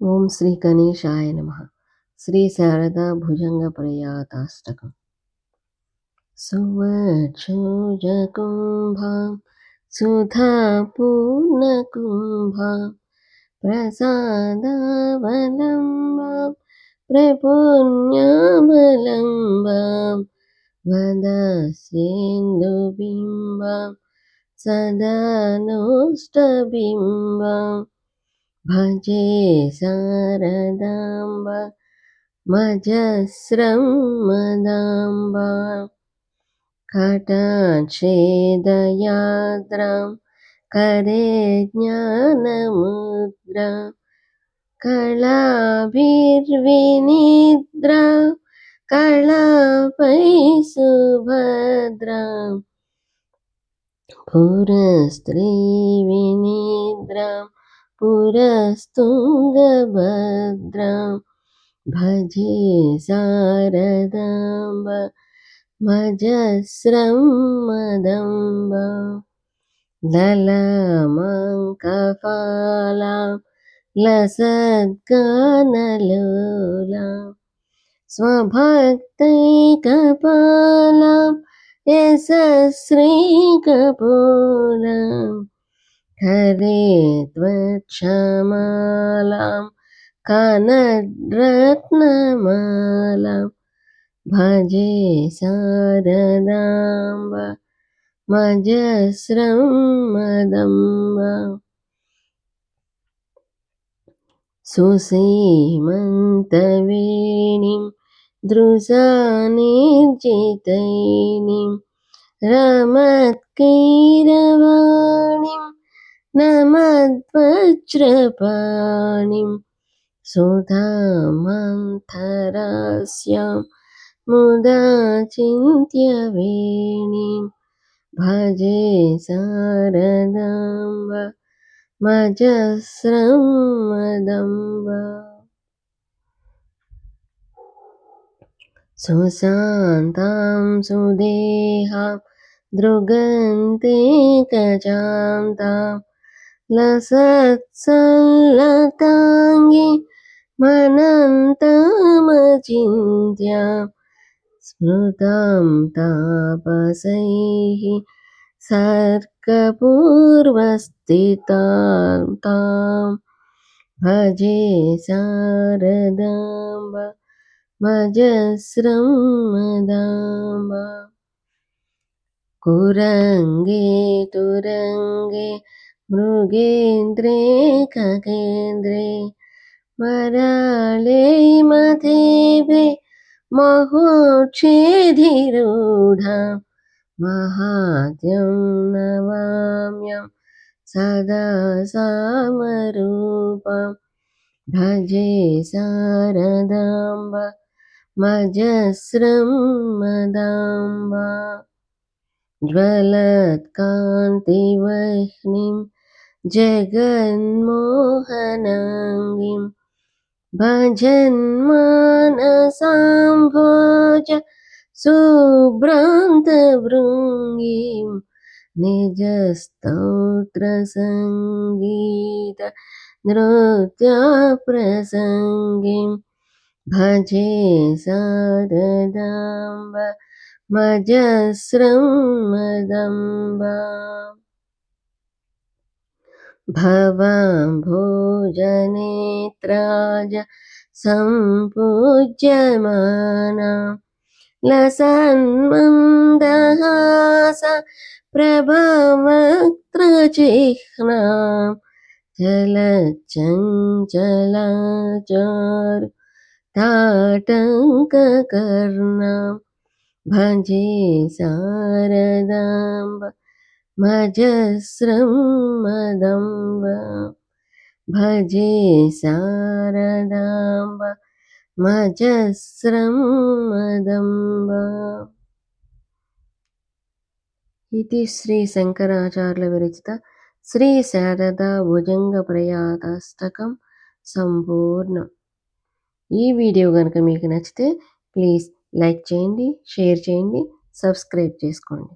ఓం శ్రీ గణేశాయ నమః. శ్రీ శారదా భుజంగ ప్రయాతాష్టకం. సువర్చోజకుంభాం సుధా పూర్ణకుంభాం ప్రసాదావలంబాం ప్రపుణ్యావలంబాం వదస్యేందుబింబాం సదానోష్టబింబాం భజే శారదాంబ మజస్రం మదాంబ కటాక్షేదయాద్రాం కరే జ్ఞానముద్రా కళాభిర్వినిద్రా కళాపై సుభద్రా పురస్త్రీ వినిద్రా పురస్తుంగభద్రాం భజే శారదాంబ మజస్రం మదంబ లలామంకఫాలాం లసద్గానలోలాం స్వభక్తైకపాలాం యశస్శ్రీకపూలాం హరే త్వక్షమాలాం కనడ్రత్నమాలాం భజే శారదాంబ మజస్రం మదంబ సుసీమంతవేణీం దృశానిర్జితైనీం రమత్కైరవాణీం నమద్వజ్రపాణిం సుధామంతరాస్యాం ముదా చింత్యవేణీం భజే శారదాంబ మజస్రం మదంబ సుశాంతాం సుదేహాం దృగంతే గజాంతాం లసత్సల్లతాంగి మనంతమచింత్యాం స్మృతాం తాపసైః సర్గపూర్వస్థితాం తాం భజే శారదాంబ మజస్రం మదాంబ కురంగే తురంగే మృగేంద్రే ఖగేంద్రే మరాళే మధేభే మహోక్షేధిరూఢాం మహాద్యం నమామ్యం సదా సామరూపం భజే శారదాంబ మజస్రం మదాంబ జ్వలత్కాంతివహ్నిం జగన్మోహనాంగిం భజన్మానసాంభోజ శుభ్రాంతభృంగీం నిజస్తోత్రసంగీత నృత్యప్రసంగిం భజే శారదాంబ మజస్రం మదంబ భవాంభోజనేత్రాజ సంపూజ్యమానాం లసన్మందహాస ప్రభవక్త్రచిహ్నాం చలచంచలాచారు తాటంకకర్ణాం భజే శారదాంబ మజస్రం మదంబ భజే శారదాంబ మజస్రం మదంబ. ఇది శ్రీ శంకరాచార్యుల విరచిత శ్రీ శారదా భుజంగ ప్రయాతాష్టకం సంపూర్ణం. ఈ వీడియో కనుక మీకు నచ్చితే ప్లీజ్ లైక్ చేయండి, షేర్ చేయండి, సబ్స్క్రైబ్ చేసుకోండి.